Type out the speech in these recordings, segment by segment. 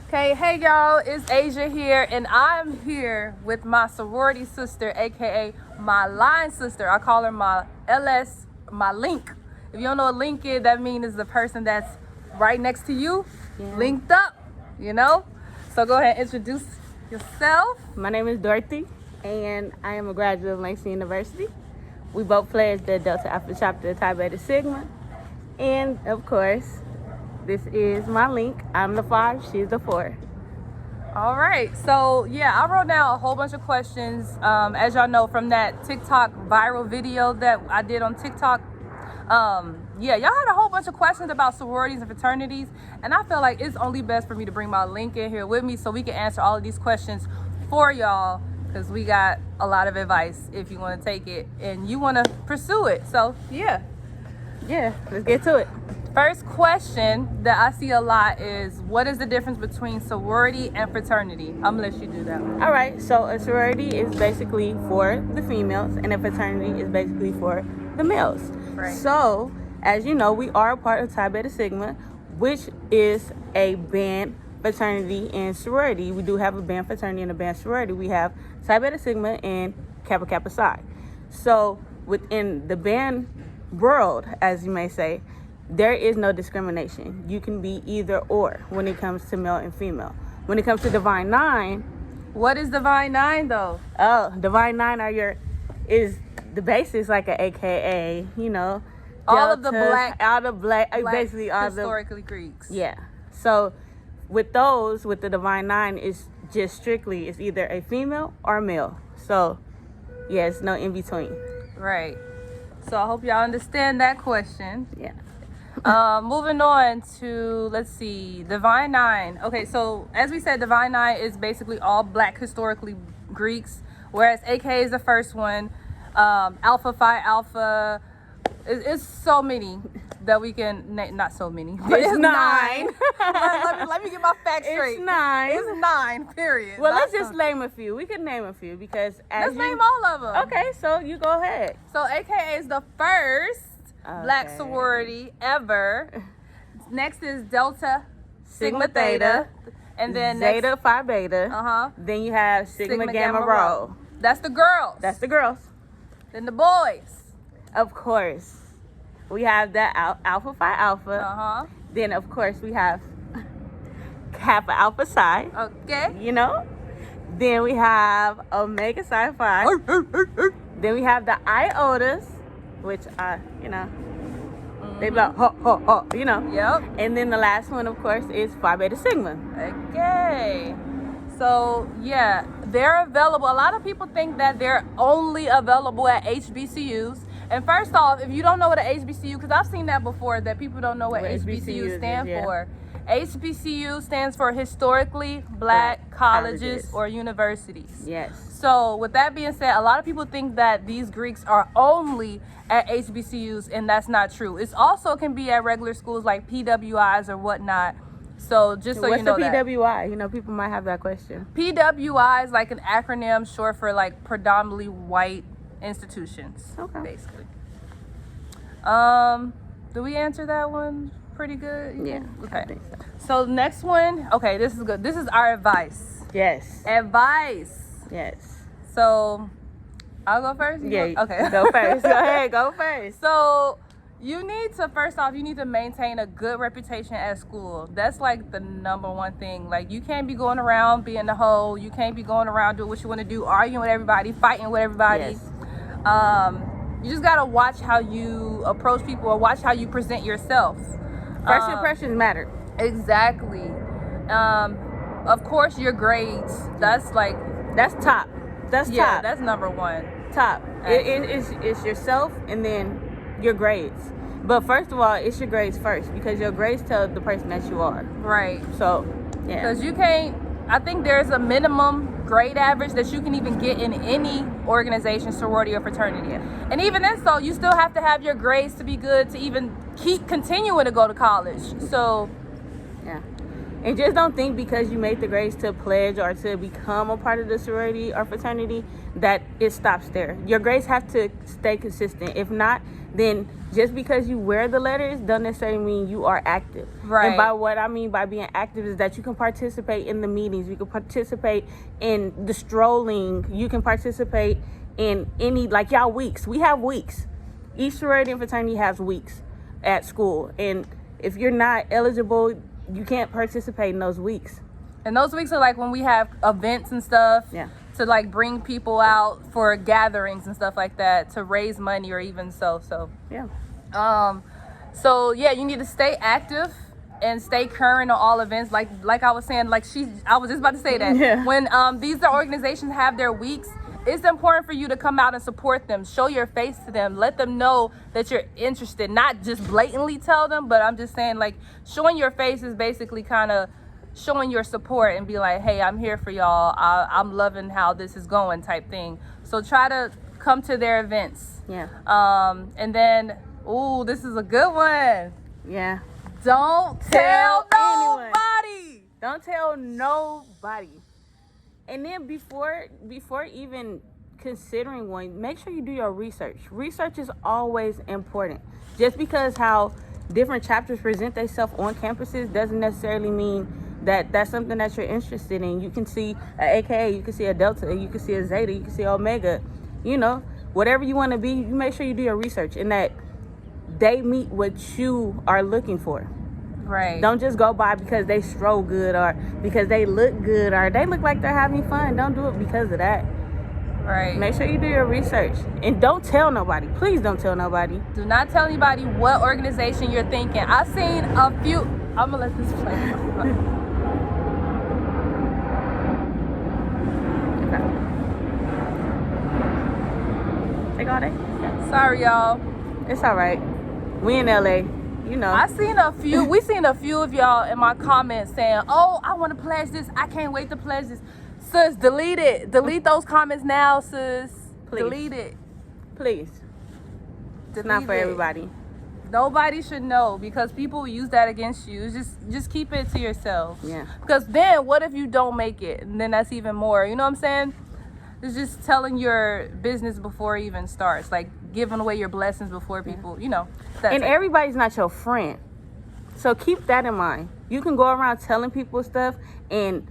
Okay, hey y'all, it's Asia here, and I'm here with my sorority sister, aka my line sister. I call her my LS, my link. If you don't know what link is, that means it's the person that's right next to you, linked up, you know? So go ahead and introduce yourself. My name is Dorothy, and I am a graduate of Langston University. We both pledged the Delta Alpha chapter of Pi Beta Sigma. And, of course, this is my link. I'm the 5, she's the 4. All right, so yeah, I wrote down a whole bunch of questions, as y'all know, from that TikTok viral video that I did on TikTok. Yeah, y'all had a whole bunch of questions about sororities and fraternities, and I feel like it's only best for me to bring my link in here with me so we can answer all of these questions for y'all, because we got a lot of advice if you want to take it and you want to pursue it. So yeah, let's get to it. first question that I see a lot is, what is the difference between sorority and fraternity? I'm gonna let you do that one. All right, so a sorority is basically for the females, and a fraternity is basically for the males. Right. So, as you know, we are a part of Pi Beta Sigma, which is a band fraternity and sorority. We do have a band fraternity and a band sorority. We have Pi Beta Sigma and Kappa Kappa Psi. So, within the band world, as you may say, there is no discrimination. You can be either or when it comes to male and female. When it comes to Divine 9, What is Divine 9 though? Divine 9 is the basics, like a AKA, you know, All of the Deltas, black basically all the historically Greeks. yeah. So with those, with the Divine 9, it's just strictly, it's either a female or a male. So yes, no in between. Right. So I hope y'all understand that question. Yeah. Moving on to, let's see, Divine 9. Okay, so as we said, Divine 9 is basically all black historically Greeks, whereas AK is the first one. Alpha Phi Alpha, it's so many that we can not so many, but it's 9. let me get my facts straight. It's 9. It's 9, period. Well, Not let's just some. name a few. We can name a few because Let's name all of them. Okay, so you go ahead. So AKA is the first black Okay. sorority ever. Next is Delta Sigma Theta, and then Zeta Phi Beta. next, Then you have Sigma Gamma Rho. That's the girls. That's the girls. Then the boys. Of course, we have that Alpha Phi Alpha. Then of course we have Kappa Alpha Psi. Okay. You know. Then we have Omega Psi Phi. Then we have the Iotas, which are, you know, they be like ho ho ho, you know. Yep. And then the last one, of course, is Phi Beta Sigma. Okay. So yeah, they're available. A lot of people think that they're only available at HBCUs. And first off, if you don't know what an HBCU, because I've seen that before, that people don't know what HBCU stand for. HBCU stands for historically black colleges or universities. Yes. So with that being said, a lot of people think that these Greeks are only at HBCUs, and that's not true. It's also can be at regular schools like PWIs or whatnot. So just so What's you know the that. PWI? You know, people might have that question. PWI is like an acronym short for like predominantly white institutions. Okay. Basically. Do we answer that one pretty good? Yeah. Okay. I think so. So next one. Okay, this is good. This is our advice. Yes. Advice. Yes. So I'll go first. Yeah. Okay. Go first. Go ahead. Go first. So you need to, first off, you need to maintain a good reputation at school. That's like the number one thing. Like, you can't be going around being the hoe. You can't be going around doing what you want to do, arguing with everybody, fighting with everybody. Yes. You just gotta watch how you approach people, or watch how you present yourself. First impressions matter. Exactly. Of course, your grades. That's top. That's yeah, top. that's number one. Top. It's yourself and then your grades. But first of all, it's your grades first, because your grades tell the person that you are. Right. So, yeah. Because you can't, I think there's a minimum grade average that you can even get in any organization, sorority or fraternity. Yeah. And even then, so you still have to have your grades to be good to even keep continuing to go to college. So Yeah. And just don't think because you made the grades to pledge or to become a part of the sorority or fraternity that it stops there. Your grades have to stay consistent. If not, then just because you wear the letters doesn't necessarily mean you are active. Right. And by what I mean by being active is that you can participate in the meetings. You can participate in the strolling. You can participate in any, like y'all weeks. We have weeks. Each sorority and fraternity has weeks at school. And if you're not eligible, you can't participate in those weeks. And those weeks are like when we have events and stuff. Yeah. To like bring people out for gatherings and stuff like that to raise money or even so. Yeah. So yeah, you need to stay active and stay current on all events. Like I was saying, I was just about to say that. Yeah. When these organizations have their weeks, it's important for you to come out and support them. Show your face to them. Let them know that you're interested. Not just blatantly tell them, but I'm just saying, like, showing your face is basically kind of showing your support and be like, hey, I'm here for y'all. I'm loving how this is going type thing. So try to come to their events. Yeah. And then, this is a good one. Yeah. Don't tell anyone. nobody. Don't tell nobody. And then before even considering one, make sure you do your research. Research is always important. Just because how different chapters present themselves on campuses doesn't necessarily mean that that's something that you're interested in. You can see a AKA, you can see a Delta, you can see a Zeta, you can see Omega. Whatever you want to be, you make sure you do your research and that they meet what you are looking for. Right. Don't just go by because they stroll good or because they look good or they look like they're having fun. Don't do it because of that. Right. Make sure you do your research. And don't tell nobody. Please don't tell nobody. Do not tell anybody what organization you're thinking. I've seen a few. I'm going to let this play. Take all day? Sorry, y'all. It's all right. We in LA. We seen a few of y'all in my comments saying, oh, I want to pledge this. I can't wait to pledge this. Sis, delete it. Delete those comments now, sis. Please. Delete it. Please. It's not for everybody. Nobody should know because people use that against you. It's just keep it to yourself. Yeah. Because then what if you don't make it? And then that's even more. You know what I'm saying? It's just telling your business before it even starts. Like giving away your blessings before people, And everybody's not your friend. So keep that in mind. You can go around telling people stuff and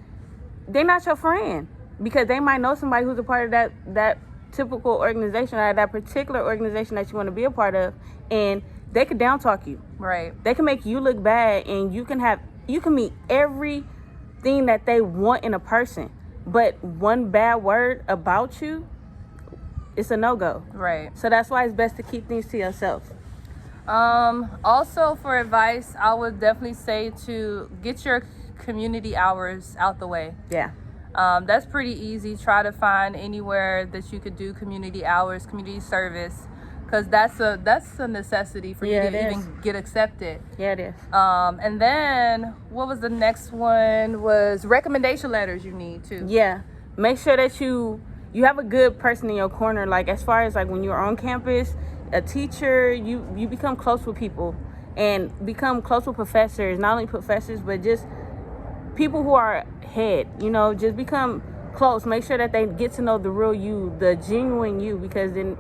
they're not your friend because they might know somebody who's a part of that typical organization or that particular organization that you want to be a part of, and they could down talk you. Right. They can make you look bad, and you can meet everything that they want in a person, but one bad word about you, it's a no-go. Right. So that's why it's best to keep things to yourself. Also for advice, I would definitely say to get your community hours out the way. Yeah. That's pretty easy. Try to find anywhere that you could do community hours, community service, because that's a necessity for you to even get accepted. Yeah, it is. And then what was the next one? Was recommendation letters you need too. Yeah. Make sure that you have a good person in your corner. Like as far as like when you're on campus, a teacher, you become close with people and become close with professors. Not only professors, but just people who are head. Just become close. Make sure that they get to know the real you, the genuine you, because then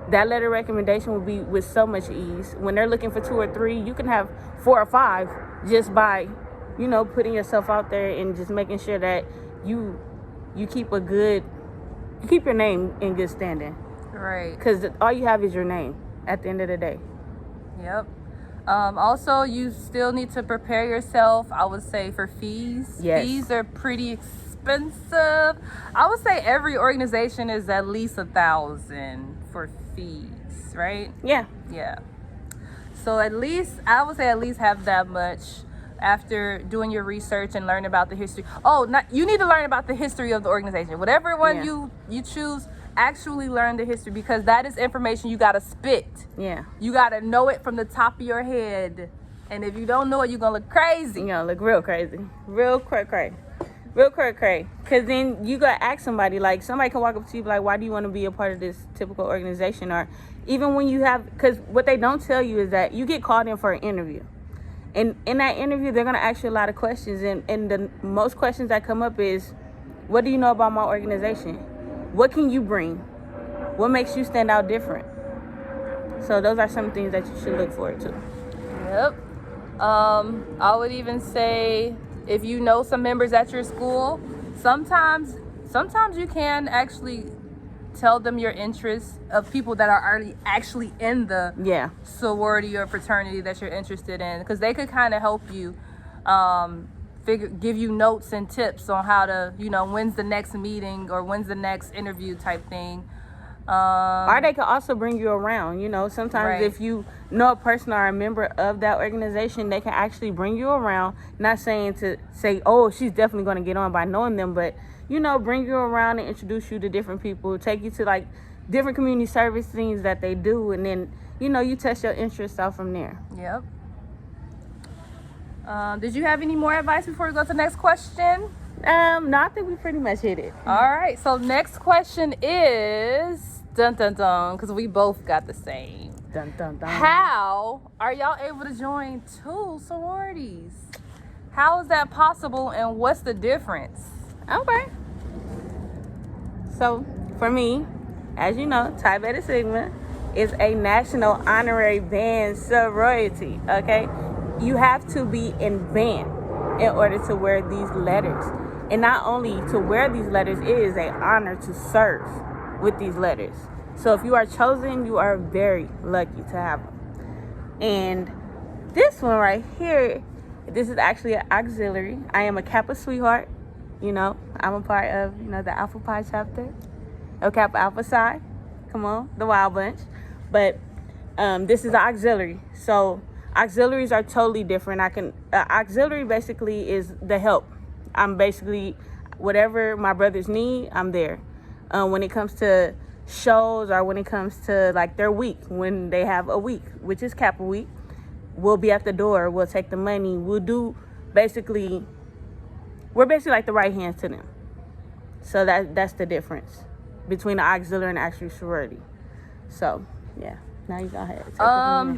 that letter recommendation will be with so much ease. When they're looking for 2 or 3, you can have 4 or 5 just by, putting yourself out there and just making sure that you keep your name in good standing. Right. Because all you have is your name at the end of the day. Yep. Also, you still need to prepare yourself, I would say, for fees. Yes. Fees are pretty expensive. I would say every organization is at least $1,000 for fees, right? Yeah. Yeah. So I would say at least have that much after doing your research and learn about the history. You need to learn about the history of the organization. Whatever one you choose, actually learn the history, because that is information you gotta spit. Yeah. You gotta know it from the top of your head. And if you don't know it, you're gonna look crazy. You're gonna look real crazy. Real cray. Because then you gotta ask somebody. Like, somebody can walk up to you like, why do you want to be a part of this typical organization? Or even when you have, because what they don't tell you is that you get called in for an interview. And in that interview, they're going to ask you a lot of questions. And the most questions that come up is, what do you know about my organization? What can you bring? What makes you stand out different? So those are some things that you should look forward to. Yep. I would even say, if you know some members at your school, sometimes you can actually tell them your interests of people that are already actually in the sorority or fraternity that you're interested in, because they could kind of help you give you notes and tips on how to, when's the next meeting or when's the next interview type thing. Or they could also bring you around. Sometimes if you know a person or a member of that organization, they can actually bring you around. Not saying to say, oh, she's definitely going to get on by knowing them, but bring you around and introduce you to different people, take you to like different community service things that they do, and then you test your interests out from there. Yep. Did you have any more advice before we go to the next question? No, I think we pretty much hit it. All right, so next question is dun dun dun, because we both got the same. Dun dun dun. How are y'all able to join 2 sororities? How is that possible, and what's the difference? Okay. So for me, as you know, Psi Beta Sigma is a national honorary band sorority. Okay, you have to be in band in order to wear these letters. And not only to wear these letters, it is an honor to serve with these letters. So if you are chosen, you are very lucky to have them. And this one right here, this is actually an auxiliary. I am a Kappa sweetheart. I'm a part of, the Alpha Pi chapter of Kappa Alpha Psi. Come on, the Wild Bunch. But this is the auxiliary. So auxiliaries are totally different. Auxiliary basically is the help. I'm basically, whatever my brothers need, I'm there. When it comes to shows, or when it comes to like their week, when they have a week, which is Kappa week, we'll be at the door. We'll take the money. We're basically like the right hands to them. So that's the difference between the auxiliary and the actual sorority. So yeah. Now you go ahead.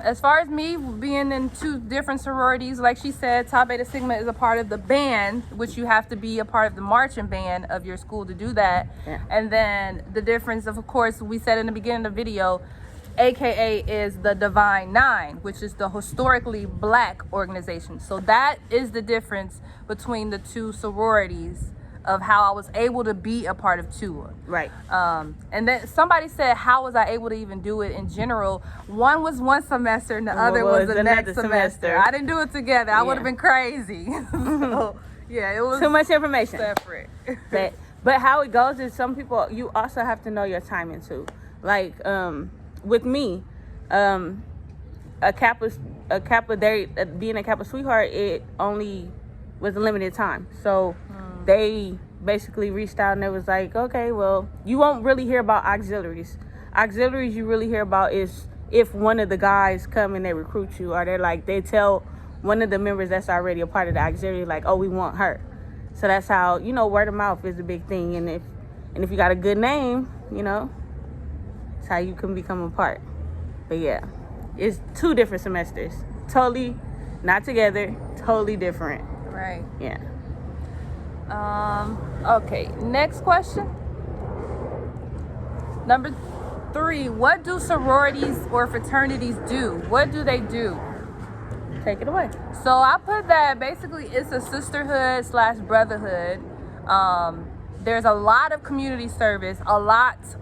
As far as me being in 2 different sororities, like she said, Psi Beta Sigma is a part of the band, which you have to be a part of the marching band of your school to do that. Yeah. And then the difference, of course, we said in the beginning of the video, AKA is the Divine 9, which is the historically Black organization. So that is the difference between the 2 sororities of how I was able to be a part of 2. Right. And then somebody said, how was I able to even do it in general? One was one semester and the other was the next semester. I didn't do it together. I would have been crazy. So, yeah, it was too much information. Separate. But how it goes is, some people, you also have to know your timing too. Like with me, a Kappa, being a Kappa sweetheart, it only was a limited time. So they basically reached out and it was like, okay, well, you won't really hear about auxiliaries. Auxiliaries you really hear about is if one of the guys come and they recruit you, or they tell one of the members that's already a part of the auxiliary, like, oh, we want her. So that's how, word of mouth is a big thing. And if you got a good name, it's how you can become a part. But yeah, it's 2 different semesters. Totally not together, totally different. Right. Yeah. Okay, next question. Number 3, what do sororities or fraternities do? What do they do? Take it away. So I put that basically it's a sisterhood / brotherhood. There's a lot of community service. A lot. It's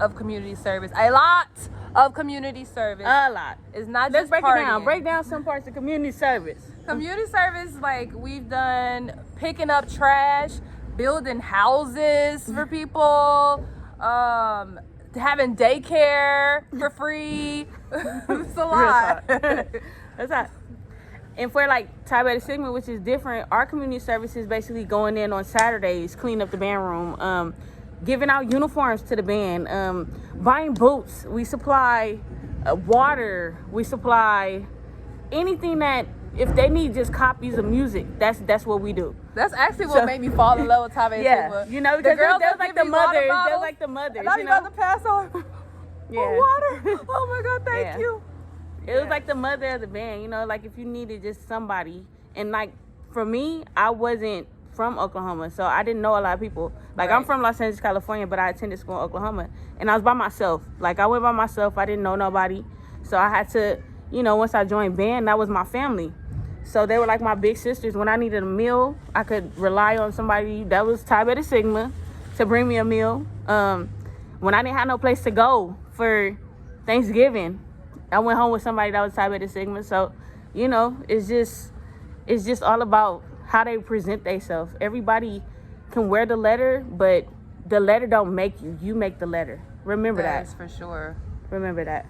not Let's just break partying. it down. Break down some parts of community service. Community service, like we've done picking up trash, building houses for people, having daycare for free. It's a lot. That's hot. And for like Psi Beta Sigma, which is different, our community service is basically going in on Saturdays, clean up the band room, giving out uniforms to the band, buying boots. We supply water. We supply anything that, if they need just copies of music, that's what we do. That's actually what made me fall in love with Psi Beta Sigma. Yeah, because the girls they're like the mothers. They're like the mothers. Not even to pass on water. Oh my God, thank you. It was like the mother of the band, like if you needed just somebody, And like for me, I wasn't from Oklahoma, so I didn't know a lot of people. Like, Right. I'm from Los Angeles, California, but I attended school in Oklahoma, and I was by myself. Like, I went by myself. I didn't know nobody, so I had to, once I joined band, that was my family. So they were like my big sisters. When I needed a meal, I could rely on somebody that was Psi Beta Sigma to bring me a meal. When I didn't have no place to go for Thanksgiving, I went home with somebody that was Psi Beta Sigma. So, it's just all about how they present themselves. Everybody can wear the letter, but the letter don't make you. You make the letter. Remember that. That's for sure. Remember that.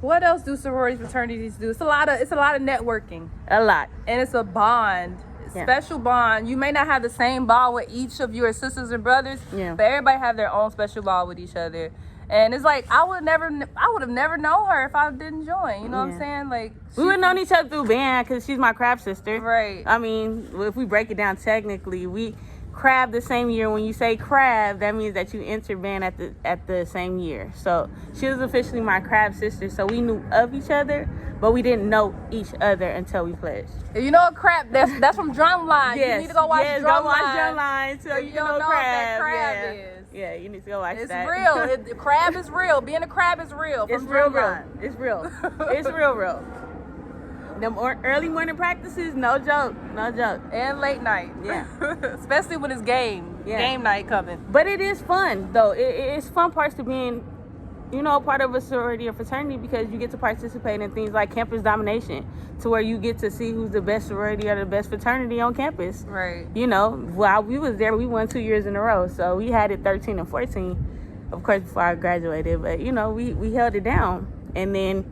What else do sororities, fraternities do? It's a lot of networking. A lot. And it's a bond. Yeah. Special bond. You may not have the same bond with each of your sisters and brothers, Yeah. but everybody have their own special bond with each other. And it's like I would have never known her if I didn't join. You know what I'm saying? Like, we would have known each other through band because she's my crab sister. Right. I mean, if we break it down technically, we crab the same year. When you say crab, that means that you entered band at the same year. So she was officially my crab sister. So we knew of each other, but we didn't know each other until we pledged. You know what crab? That's from Drumline. Yes. You need to go watch Drumline. Go watch Drumline so you don't know know what that crab is. Yeah, you need to go watch It's that. real. Crab is real. Being a crab is real. It's From real, Drumline. real. It's real. It's real. Them early morning practices, no joke. And late night. Yeah. Especially when it's game night coming. But it is fun, though. It's fun parts to being, part of a sorority or fraternity because you get to participate in things like campus domination, to where you get to see who's the best sorority or the best fraternity on campus. Right. While we was there, we won 2 years in a row. So we had it 13 and 14, of course, before I graduated. But, we held it down. And then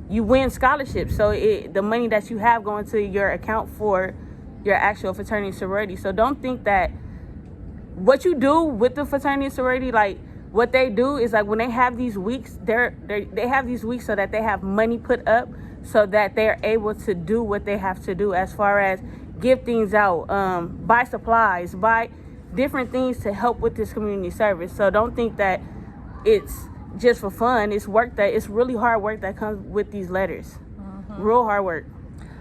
you win scholarships. So the money that you have going to your account for your actual fraternity and sorority. So don't think that what you do with the fraternity and sorority, like, what they do is, like, when they have these weeks, they have these weeks so that they have money put up so that they're able to do what they have to do as far as give things out, buy supplies, buy different things to help with this community service. So don't think that it's just for fun. It's it's really hard work that comes with these letters. Mm-hmm. Real hard work.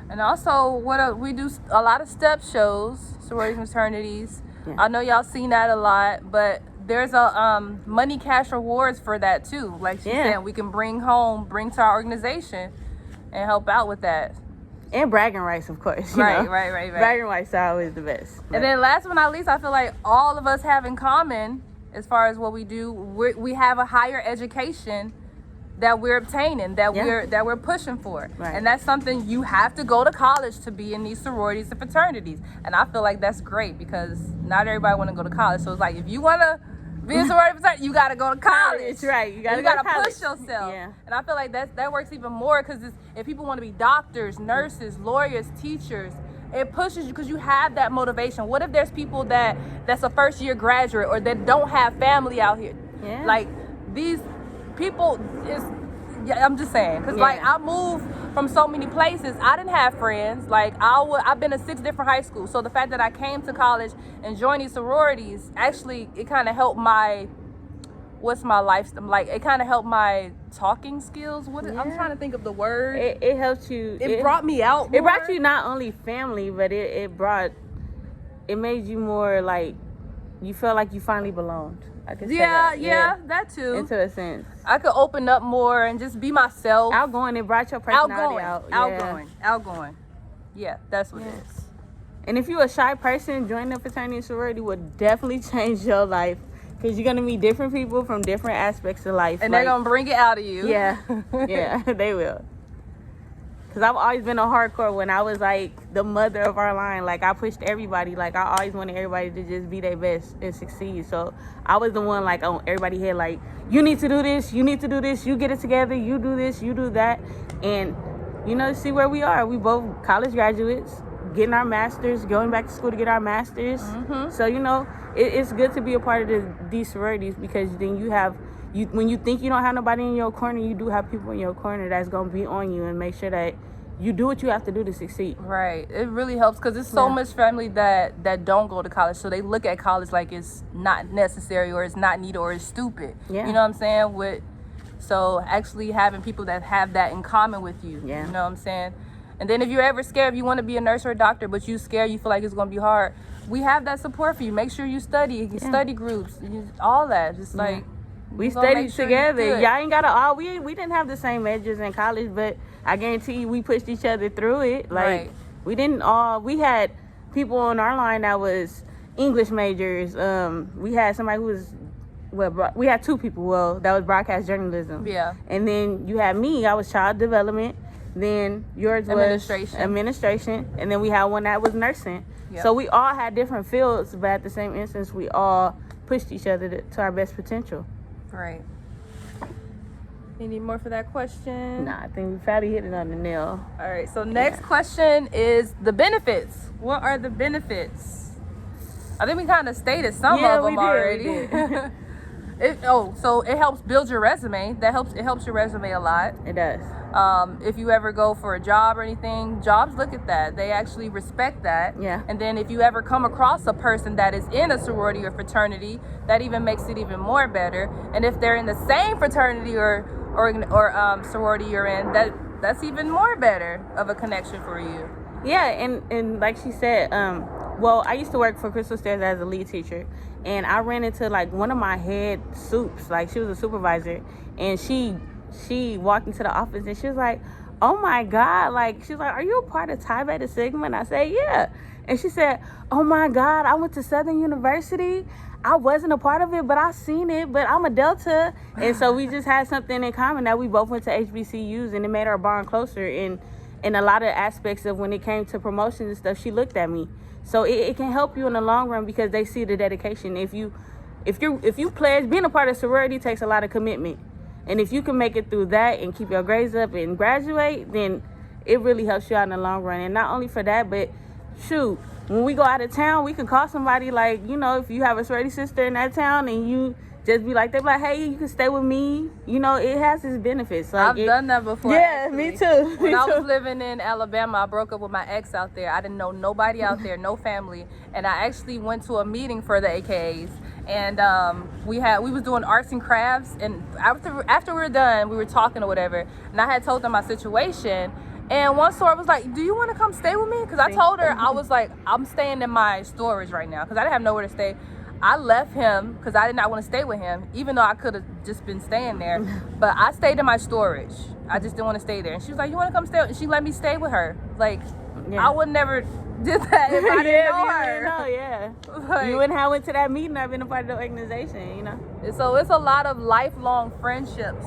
And also, we do a lot of step shows, sororities and fraternities. Yeah. I know y'all seen that a lot, but there's a money cash rewards for that too. Like she said, we can bring to our organization and help out with that. And bragging rights, of course. Right. Bragging rights are always the best. And then last but not least, I feel like all of us have in common, as far as what we do, we have a higher education that we're obtaining, that we're pushing for. Right. And that's something you have to go to college to be in these sororities and fraternities. And I feel like that's great because not everybody want to go to college. So it's like, if you want to be a sorority fraternity, you got to go to college. Right. You got to push yourself. Yeah. And I feel like that works even more because if people want to be doctors, nurses, lawyers, teachers, it pushes you because you have that motivation. What if there's people that's a first year graduate or that don't have family out here? Yeah. Like, these people I'm just saying, because like I moved from so many places. I didn't have friends. Like, I've been to 6 different high schools. So the fact that I came to college and joined these sororities, actually, it kind of helped my it kind of helped my talking skills. I'm trying to think of the word. It helped you. It brought me out more. It brought you not only family, but it made you more like, you felt like you finally belonged. I could say that. That too. Into a sense. I could open up more and just be myself. Outgoing. It brought your personality out. Outgoing. Yeah, that's what it is. And if you're a shy person, joining a fraternity and sorority would definitely change your life. Because you're going to meet different people from different aspects of life. And they're going to bring it out of you. Yeah. Yeah, they will. Because I've always been a hardcore when I was, like, the mother of our line. Like, I pushed everybody. Like, I always wanted everybody to just be their best and succeed. So, I was the one, like, on everybody's head, like, you need to do this. You need to do this. You get it together. You do this. You do that. And, see where we are. We both college graduates, getting our masters, going back to school to get our masters. Mm-hmm. So, it's good to be a part of these sororities because then when you think you don't have nobody in your corner, you do have people in your corner that's going to be on you and make sure that you do what you have to do to succeed. Right. It really helps because there's so much family that don't go to college. So they look at college like it's not necessary or it's not needed or it's stupid. Yeah. You know what I'm saying? So actually having people that have that in common with you. Yeah. You know what I'm saying? And then if you're ever scared, if you want to be a nurse or a doctor, but you scared, you feel like it's going to be hard, we have that support for you. Make sure you study, study groups, all that. Just like we studied together. Y'all ain't gotta all. We didn't have the same majors in college, but I guarantee you, we pushed each other through it. Like we didn't all. We had people on our line that was English majors. We had somebody who was. Well, we had two people. Well, that was broadcast journalism. Yeah. And then you had me. I was child development. Then yours was administration. And then we had one that was nursing. Yep. So we all had different fields, but at the same instance, we all pushed each other to our best potential. Right. Any more for that question? Nah, I think we probably hit it on the nail. All right. So next question is the benefits. What are the benefits? I think we kind of stated some of them already. So it helps build your resume. It helps your resume a lot. It does. If you ever go for a job or anything, jobs look at that. They actually respect that. Yeah. And then if you ever come across a person that is in a sorority or fraternity, that even makes it even more better. And if they're in the same fraternity or sorority you're in, that's even more better of a connection for you. Yeah, and like she said, well, I used to work for Crystal Stairs as a lead teacher, and I ran into like one of my head soups. Like, she was a supervisor, and she walked into the office and she was like, "Oh my God!" Like, she's like, "Are you a part of Pi Beta Sigma?" And I said, "Yeah." And she said, "Oh my God, I went to Southern University. I wasn't a part of it, but I seen it. But I'm a Delta." And so we just had something in common, that we both went to HBCUs, and it made our bond closer. And in a lot of aspects of when it came to promotions and stuff, she looked at me. So it can help you in the long run because they see the dedication. If you pledge, being a part of sorority takes a lot of commitment. And if you can make it through that and keep your grades up and graduate, then it really helps you out in the long run. And not only for that, but shoot, when we go out of town, we can call somebody, like, if you have a sorority sister in that town and you just be like, they're like, "Hey, you can stay with me." It has its benefits. Like, I've done that before. Yeah, actually. me too. When I was living in Alabama, I broke up with my ex out there. I didn't know nobody out there, no family. And I actually went to a meeting for the AKAs. And we was doing arts and crafts, and after we were done, we were talking or whatever, and I had told them my situation, and one soror was like, "Do you want to come stay with me?" Because I told her, I was like, "I'm staying in my storage right now," because I didn't have nowhere to stay. I left him because I did not want to stay with him, even though I could have just been staying there. But I stayed in my storage. I just didn't want to stay there. And she was like, "You want to come stay?" And she let me stay with her. Like, I would never did that if I didn't know her. Like, you wouldn't have went to that meeting or been a part of the organization, So it's a lot of lifelong friendships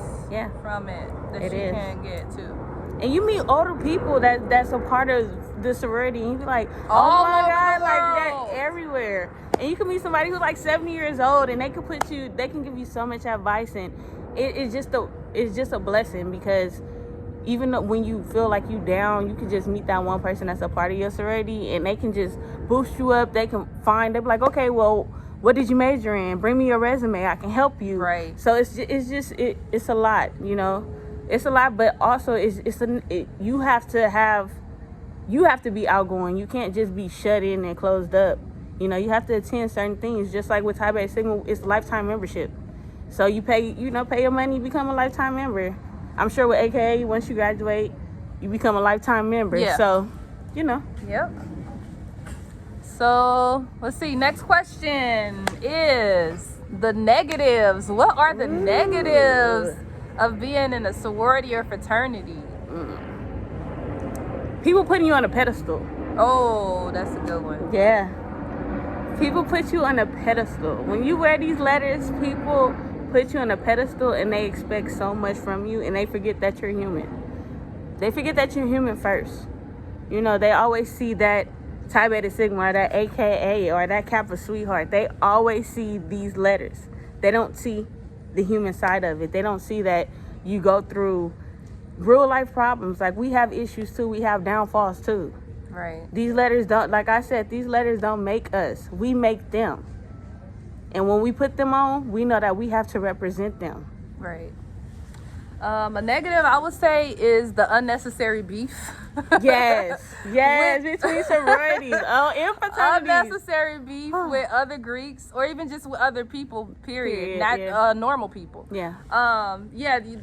from it that you can get too. And you meet older people that's a part of the sorority, and you be like, "Oh my God," like that everywhere. And you can meet somebody who's like 70 years old, and they can give you so much advice, and it's just a blessing, because even when you feel like you down, you can just meet that one person that's a part of your sorority, and they can just boost you up. They'll be like, "Okay, well, what did you major in? Bring me your resume. I can help you." Right. So it's a lot, It's a lot, but also you have to be outgoing. You can't just be shut in and closed up. You have to attend certain things. Just like with Pi Beta Sigma, it's lifetime membership. So you pay your money, become a lifetime member. I'm sure with AKA, once you graduate, you become a lifetime member. Yeah. So, Yep. So let's see. Next question is the negatives. What are the negatives of being in a sorority or fraternity? People putting you on a pedestal. Oh, that's a good one. Yeah. People put you on a pedestal. When you wear these letters, people put you on a pedestal, and they expect so much from you, and they forget that you're human. They forget that you're human first. They always see that Pi Beta Sigma or that AKA or that Kappa Sweetheart. They always see these letters. They don't see the human side of it. They don't see that you go through real life problems. Like, we have issues too. We have downfalls too. Right. These letters don't, like I said, these letters don't make us. We make them. And when we put them on, we know that we have to represent them. Right. A negative, I would say, is the unnecessary beef. Yes, between sororities, and fraternities. Unnecessary beef with other Greeks, or even just with other people. Period. Not normal people. Yeah.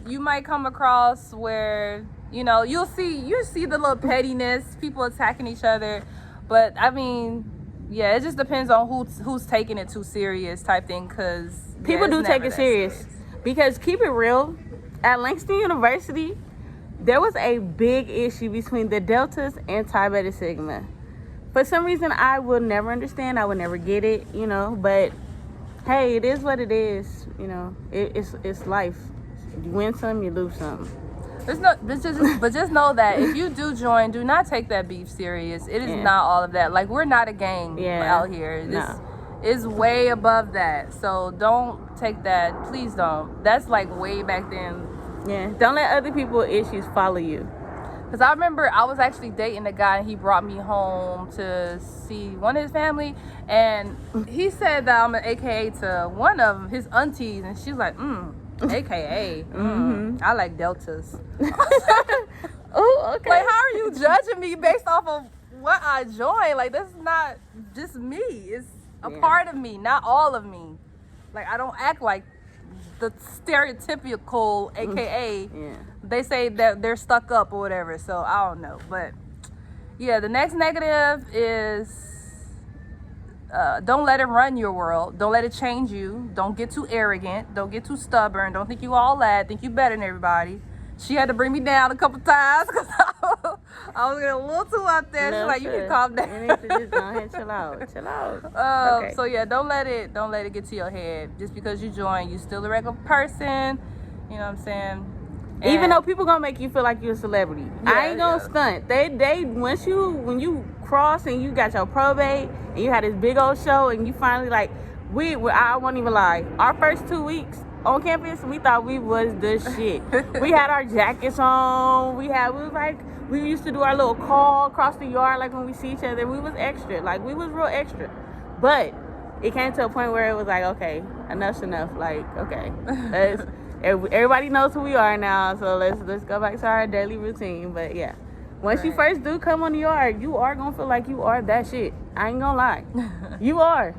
You might come across where You know, you see the little pettiness, people attacking each other, but I mean, yeah, it just depends on who's taking it too serious type thing. Because people do take it serious. Because keep it real, at Langston University, there was a big issue between the Deltas and Psi Beta Sigma. For some reason, I will never understand. I will never get it, you know. But hey, it is what it is. You know, it's life. You win some, you lose some. But just know that if you do join, do not take that beef serious. It is not all of that. Like, we're not a gang out here. This is way above that. So don't take that. Please don't. That's like way back then. Yeah. Don't let other people's issues follow you. Because I remember I was actually dating a guy, and he brought me home to see one of his family, and he said that I'm an AKA to one of his aunties, and she's like, AKA, I like Deltas. Oh, okay. Like, how are you judging me based off of what I joined? Like, that's not just me. It's a part of me, not all of me. Like, I don't act like the stereotypical AKA. They say that they're stuck up or whatever, so I don't know. But yeah, the next negative is don't let it run your world. Don't let it change you. Don't get too arrogant. Don't get too stubborn. Don't think you all that. Think you better than everybody. She had to bring me down a couple times because I was getting a little too up there. She's like, you need to calm down. You need to just go ahead and chill out. Chill out. Okay. So yeah, don't let it get to your head. Just because you join, you still a regular person. You know what I'm saying? And even though people gonna make you feel like you're a celebrity, I ain't gonna stunt. They when you cross and you got your probate and you had this big old show and you finally like I won't even lie. Our first 2 weeks on campus, we thought we was the shit. We had our jackets on. We used to do our little call across the yard like when we see each other. We was extra. Like, we was real extra. But it came to a point where it was like, okay, enough's enough. Like, okay, everybody knows who we are now, so let's go back to our daily routine. But yeah, once you first do come on the yard, you are gonna feel like you are that shit. I ain't gonna lie. You are.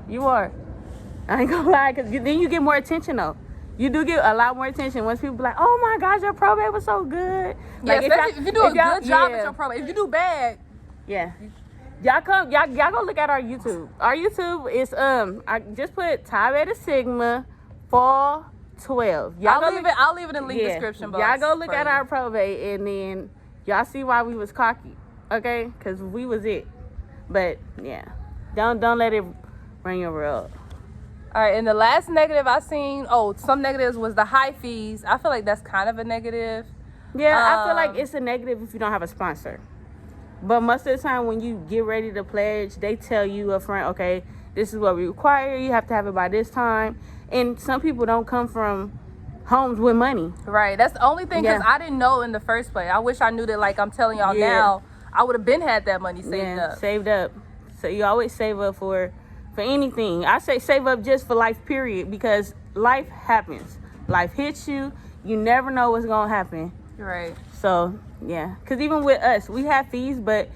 I ain't gonna lie, because then you get more attention though. You do get a lot more attention once people be like, oh my gosh, your probate was so good. Yeah, like, if you do a good job at your probate. If you do bad, y'all go look at our YouTube. Our YouTube is I just put Psi Beta Sigma Fall 12. I'll leave it in the link description box. Y'all go look at our probate, and then y'all see why we was cocky, okay? Because we was it. But yeah, don't let it run your world. All right, and the last negative I seen, some negatives was the high fees. I feel like that's kind of a negative. Yeah, I feel like it's a negative if you don't have a sponsor. But most of the time when you get ready to pledge, they tell you up front, okay, this is what we require. You have to have it by this time. And some people don't come from homes with money. Right, that's the only thing, because I didn't know in the first place. I wish I knew that, like I'm telling y'all now, I would have been had that money saved up. So you always save up for anything. I say save up just for life, period, because life happens. Life hits you. You never know what's going to happen. Right. So, yeah. Because even with us, we have fees, but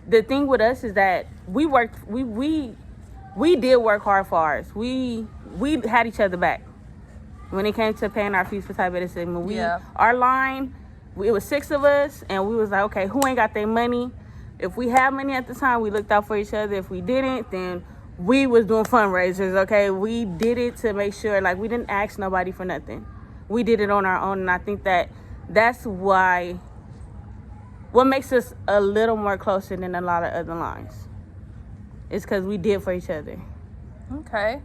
the thing with us is that we did work hard for ours. We had each other back when it came to paying our fees for Psi Beta Sigma. Our line, it was 6 of us, and we was like, okay, who ain't got their money? If we had money at the time, we looked out for each other. If we didn't, then we was doing fundraisers, okay? We did it to make sure, like, we didn't ask nobody for nothing. We did it on our own, and I think that's what makes us a little more closer than a lot of other lines. It's because we did for each other. Okay.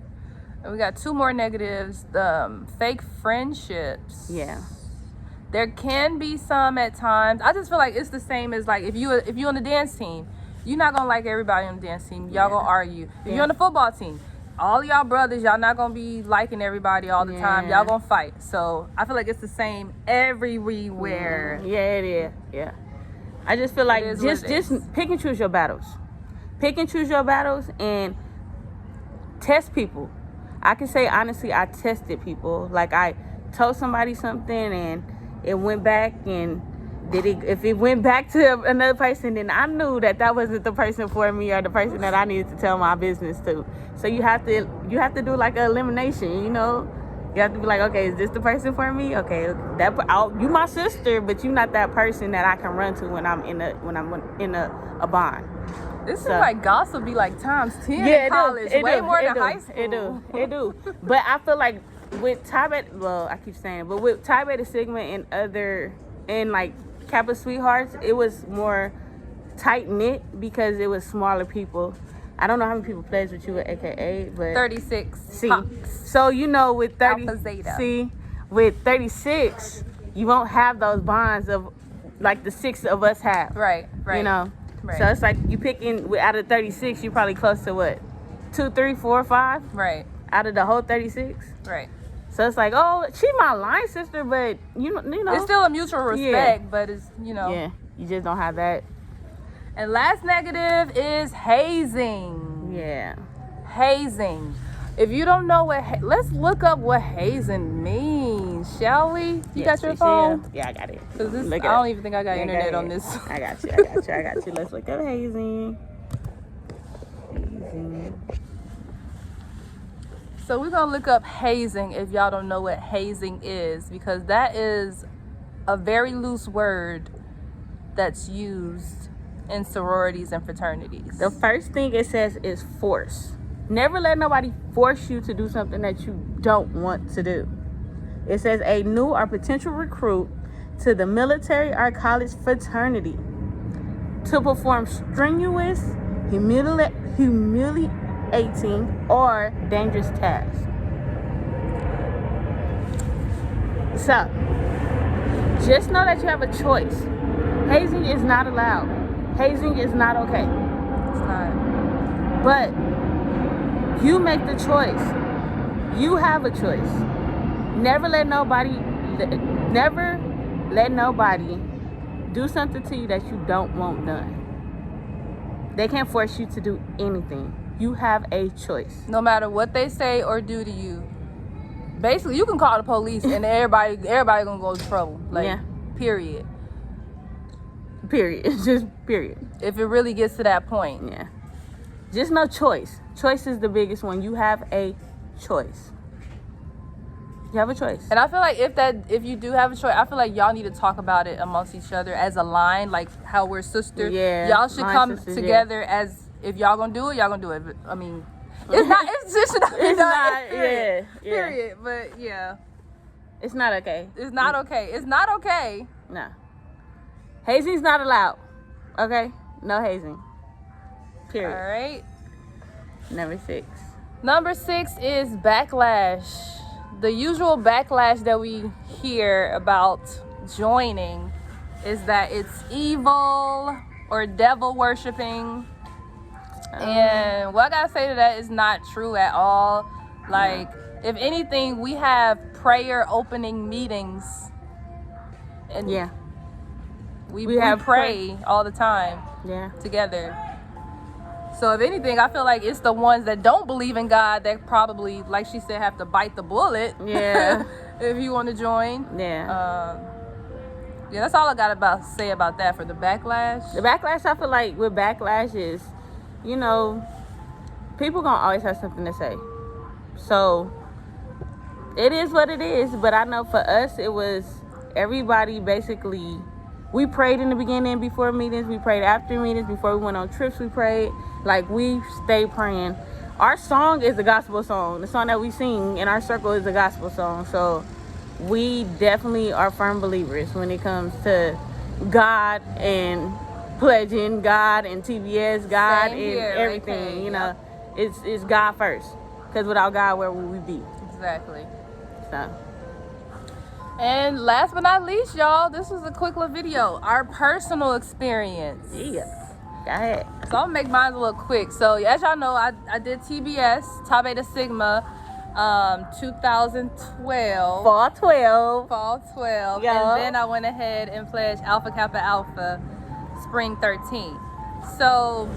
And we got 2 more negatives. The fake friendships. Yeah. There can be some at times. I just feel like it's the same as, like, if you on the dance team, you're not gonna like everybody on the dance team. Y'all gonna argue. If you're on the football team, all y'all brothers, y'all not gonna be liking everybody all the time. Y'all gonna fight. So I feel like it's the same everywhere. Yeah, it is. Yeah. I just feel like just pick and choose your battles. Pick and choose your battles and test people. I can say honestly, I tested people. Like, I told somebody something and it went back, and if it went back to another person, then I knew that wasn't the person for me or the person that I needed to tell my business to. So you have to do like an elimination, you know. You You have to be like, okay, is this the person for me? Okay, you my sister, but you not that person that I can run to when I'm in a bond. This is like gossip be like times 10 in college, way more than high school. It do. But I feel like with Chi Beta, well, I keep saying, but with Chi Beta Sigma and like Kappa Sweethearts, it was more tight knit because it was smaller people. I don't know how many people plays with you at AKA, but 36. See, Pops. so with 30, Alpha Zeta. see, with 36, you won't have those bonds of like the 6 of us have. Right. You know. Right. So it's like you picking out of 36, you're probably close to what, 2, 3, 4, 5. Right. Out of the whole 36. Right. So it's like, oh, she my line sister, but you know, it's still a mutual respect, but it's Yeah, you just don't have that. And last negative is hazing. Yeah. Hazing. If you don't know let's look up what hazing means, shall we? You got your phone? Yeah, I got it. Cause I don't even think I got internet on this. I got you. Let's look up hazing. So we're gonna look up hazing if y'all don't know what hazing is, because that is a very loose word that's used in sororities and fraternities. The first thing it says is force. Never let nobody force you to do something that you don't want to do. It says a new or potential recruit to the military or college fraternity to perform strenuous, humiliating, or dangerous tasks. So, just know that you have a choice. Hazing is not allowed. Hazing is not okay. It's not. But you make the choice. You have a choice. Never let nobody do something to you that you don't want done. They can't force you to do anything. You have a choice. No matter what they say or do to you. Basically, you can call the police and everybody gonna go to trouble. Like, yeah. Period. Just period. If it really gets to that point. Yeah. Just no choice. Choice is the biggest one. You have a choice. You have a choice. And I feel like if you do have a choice, I feel like y'all need to talk about it amongst each other as a line, like how we're sisters. Yeah. Y'all should come together as, if y'all gonna do it, y'all gonna do it. I mean, it's just not. It's not. Period. Yeah. Period. But yeah. It's not okay. It's not okay. It's not okay. No. Hazing's not allowed. Okay? No hazing. Period. All right. Number 6. Number 6 is backlash. The usual backlash that we hear about joining is that it's evil or devil worshiping. And what I gotta say to that is not true at all. Like, if anything, we have prayer opening meetings. And yeah. We pray all the time. Yeah. Together. So if anything, I feel like it's the ones that don't believe in God that probably, like she said, have to bite the bullet. Yeah. If you want to join. Yeah. Yeah, that's all I got say about that for the backlash. The backlash, I feel like with backlash is, people gonna always have something to say. So it is what it is. But I know for us, it was everybody basically. We prayed in the beginning before meetings. We prayed after meetings. Before we went on trips, we prayed. Like, we stayed praying. Our song is a gospel song. The song that we sing in our circle is a gospel song. So we definitely are firm believers when it comes to God and pledging, God and TBS, God and everything. Right, it's God first. Because without God, where would we be? Exactly. So. And last but not least, y'all, this was a quick little video. Our personal experience. Yeah. Go ahead. So I'll make mine a little quick. So as y'all know, I did TBS, Tau Beta Sigma, 2012. Fall 12. Fall 12. Yep. And then I went ahead and pledged Alpha Kappa Alpha, spring 13. So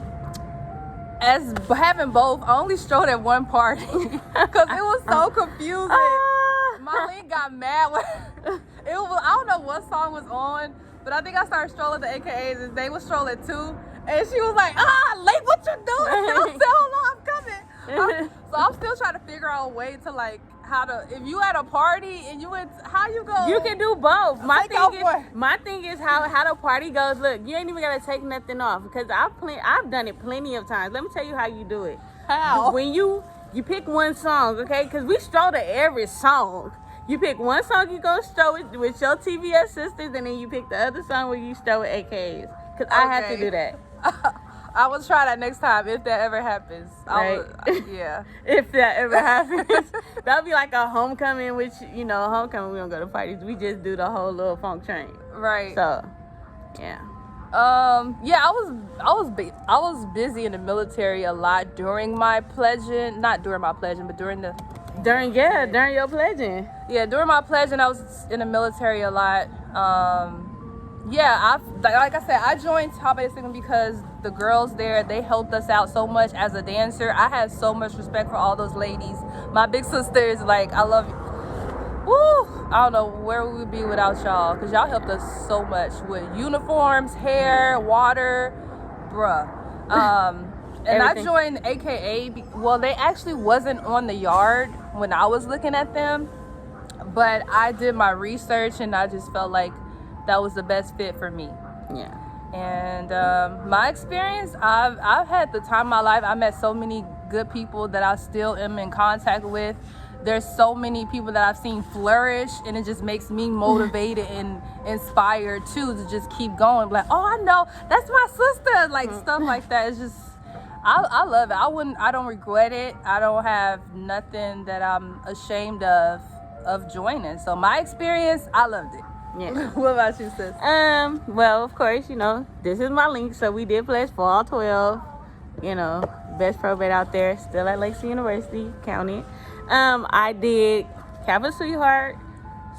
as having both, I only strolled at one party because it was so confusing. Marlene got mad when it was. I don't know what song was on, but I think I started strolling the AKAs and they was strolling too. And she was like, late, what you doing? I said, hold on, I'm coming. So I'm still trying to figure out a way to like how to, if you at a party and you went, how you go? You can do both. My Take thing is how the party goes. Look, you ain't even gotta take nothing off because I've done it plenty of times. Let me tell you how you do it. How? When you pick one song, okay? Because we stroll to every song. You pick one song you go stroll with your TVS sisters, and then you pick the other song where you stroll with AKs. Because I have to do that. I will try that next time if that ever happens. Right. Yeah. If that ever happens. That'll be like a homecoming, which, homecoming, we don't go to parties. We just do the whole little funk train. Right. So, yeah. Yeah, I was busy in the military a lot during my pledging. Not during my pledging, but during your pledging. Yeah, during my pledging, I was in the military a lot. Yeah, like I said, I joined Top Baeysia Sigma because the girls there, they helped us out so much as a dancer. I had so much respect for all those ladies. My big sisters, like, I love you. Woo! I don't know where we would be without y'all, because y'all helped us so much with uniforms, hair, water, bruh. And I joined AKA, well, they actually wasn't on the yard when I was looking at them, but I did my research and I just felt like that was the best fit for me. Yeah. And my experience, I've had the time of my life. I met so many good people that I still am in contact with. There's so many people that I've seen flourish, and it just makes me motivated and inspired too to just keep going. Like, oh, I know, that's my sister. Like, stuff like that. It's just, I love it. I don't regret it. I don't have nothing that I'm ashamed of joining. So my experience, I loved it. Yeah. What about you, sis? Well, of course, this is my link. So we did pledge for all 12. Best probate out there, still at Langston University, count it. I did Capital Sweetheart,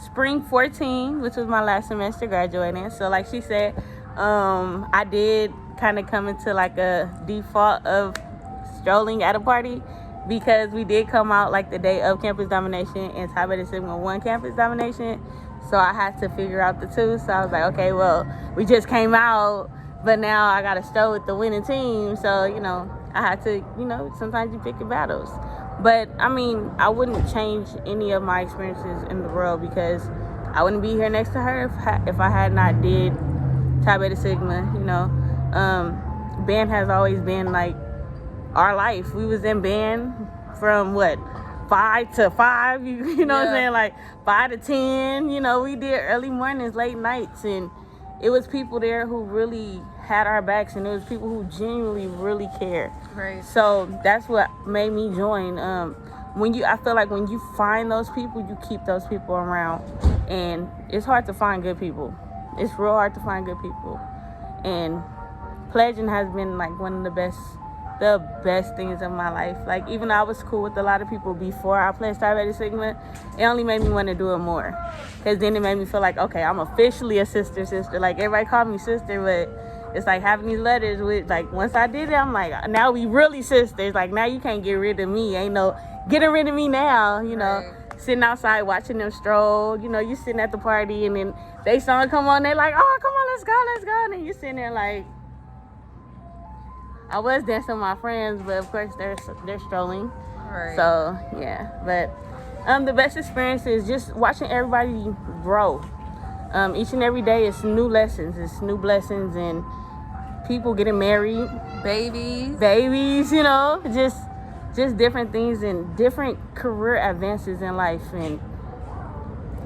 Spring 14, which was my last semester graduating. So like she said, I did kind of come into like a default of strolling at a party because we did come out like the day of campus domination and Top Baeysia Sigma won campus domination. So I had to figure out the two. So I was like, okay, well, we just came out, but now I got to stroll with the winning team. So, I had to, sometimes you pick your battles. But, I mean, I wouldn't change any of my experiences in the world because I wouldn't be here next to her if I had not did Top Baeysia Sigma, Band has always been, like, our life. We was in band from, 5 to 5, you know what I'm saying? Like 5 to 10, we did early mornings, late nights, and it was people there who really had our backs, and it was people who genuinely really cared. Right. So that's what made me join. I feel like when you find those people, you keep those people around, and it's hard to find good people. It's real hard to find good people, and pledging has been like one of the best things in my life. Like, even though I was cool with a lot of people before I pledged Top Baeysia Sigma, it only made me want to do it more. Because then it made me feel like, okay, I'm officially a sister. Like, everybody called me sister, but it's like having these letters with, like, once I did it, I'm like, now we really sisters. Like, now you can't get rid of me. Ain't no getting rid of me now, Right. Sitting outside watching them stroll. You sitting at the party, and then they song come on, they like, oh, come on, let's go. And then you sitting there like, I was dancing with my friends, but of course they're strolling. Right. So yeah, but the best experience is just watching everybody grow. Each and every day it's new lessons, it's new blessings, and people getting married, babies, just different things and different career advances in life, and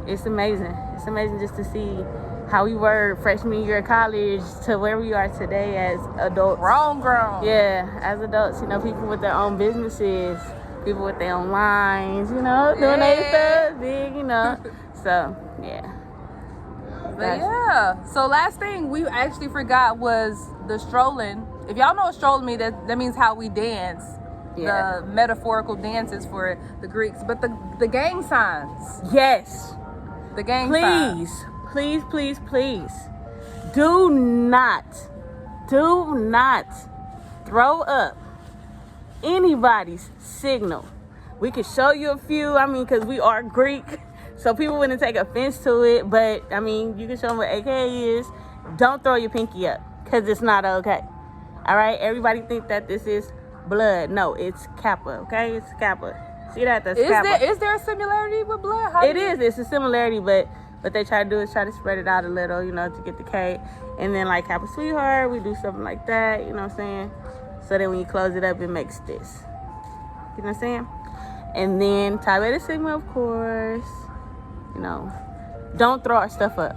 it's amazing. It's amazing just to see how we were freshman year of college to where we are today as adults. Grown. Yeah, as adults, people with their own businesses, people with their own lines, doing their stuff, big, So, yeah. But yeah, so last thing we actually forgot was the strolling. If y'all know what strolling means, that means how we dance. Yeah. The metaphorical dances for the Greeks. But the gang signs. Yes. The gang signs. Please, do not throw up anybody's signal. We could show you a few, because we are Greek, so people wouldn't take offense to it, but, you can show them what AKA is. Don't throw your pinky up, because it's not okay. All right? Everybody think that this is blood. No, it's Kappa, okay? It's Kappa. See that? The scalpel. Is there a similarity with blood? It's a similarity, but what they try to do is try to spread it out a little, you know, to get the K. And then like Happy Sweetheart, we do something like that, you know what I'm saying? So then when you close it up, it makes this. You know what I'm saying? And then Psi Beta Sigma, of course, you know, don't throw our stuff up.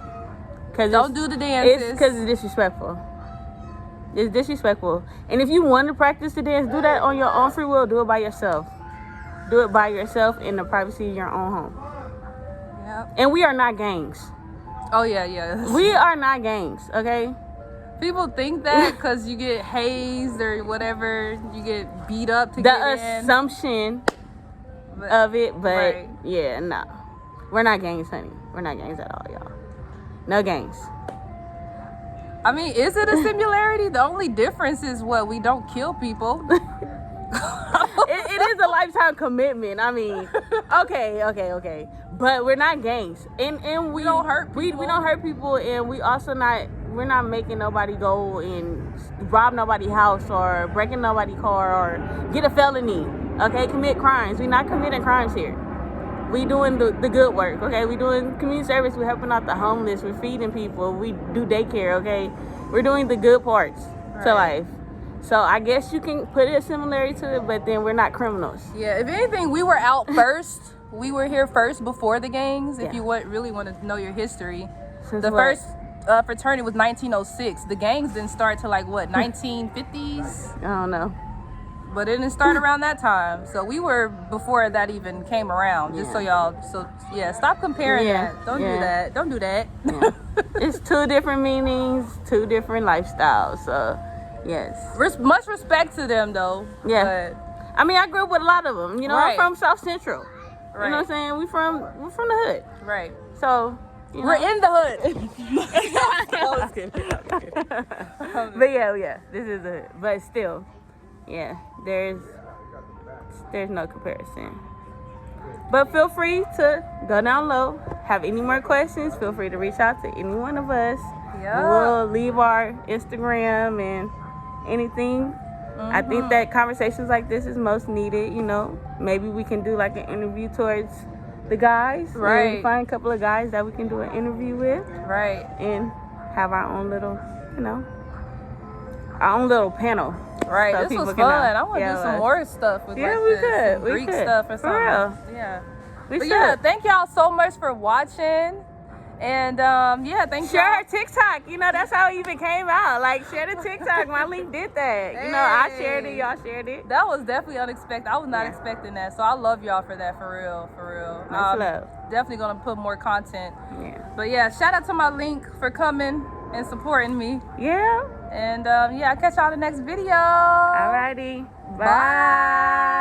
Don't do the dances. It's because it's disrespectful. It's disrespectful. And if you want to practice the dance, do that on your own free will. Do it by yourself. Do it by yourself in the privacy of your own home. Yep. And we are not gangs. Oh, yeah. We are not gangs, okay? People think that because you get hazed or whatever, you get beat up to get in. The assumption of it, but right. yeah, no. We're not gangs, honey. We're not gangs at all, y'all. No gangs. I mean, is it a similarity? The only difference is what? We don't kill people. It is a lifetime commitment. I mean, okay. But we're not gangs. And we don't hurt people. We don't hurt people, and we're not making nobody go and rob nobody's house or breaking nobody's car or get a felony. Okay, commit crimes. We're not committing crimes here. We doing the good work, okay? We doing community service. We're helping out the homeless. We're feeding people. We do daycare, okay? We're doing the good parts to life. So I guess you can put a similarity to it, but then we're not criminals. Yeah, if anything, we were out first. We were here first before the gangs, if you really want to know your history. Since the what? first fraternity was 1906. The gangs didn't start till 1950s? I don't know. But it didn't start around that time. So we were before that even came around. Just so y'all, stop comparing that. Don't do that. Don't do that. Yeah. It's two different meanings, two different lifestyles. So, yes. Much respect to them, though. Yeah. I mean, I grew up with a lot of them. You know, I'm from South Central. Right. You know what I'm saying? We're from the hood. Right. So, you know. We're in the hood. I was kidding. But yeah, this is the hood. But still, yeah, there's no comparison. But feel free to go down low. Have any more questions, feel free to reach out to any one of us. Yeah. We'll leave our Instagram and anything. I think that conversations like this is most needed, you know. Maybe we can do like an interview towards the guys. Right. And find a couple of guys that we can do an interview with. Right. And have our own little, you know, our own little panel. Right, so this was fun. Know. I want to do some more stuff with some Greek stuff or something. For real. Yeah. But yeah, thank y'all so much for watching. And thank share y'all. her TikTok. You know, that's how it even came out. Like, share the TikTok. My link did that. Hey. You know, I shared it. Y'all shared it. That was definitely unexpected. I was not expecting that. So I love y'all for that, for real. Much love. Definitely going to put more content. Yeah. But yeah, shout out to my link for coming and supporting me. Yeah. And I'll catch y'all in the next video. Alrighty. Bye.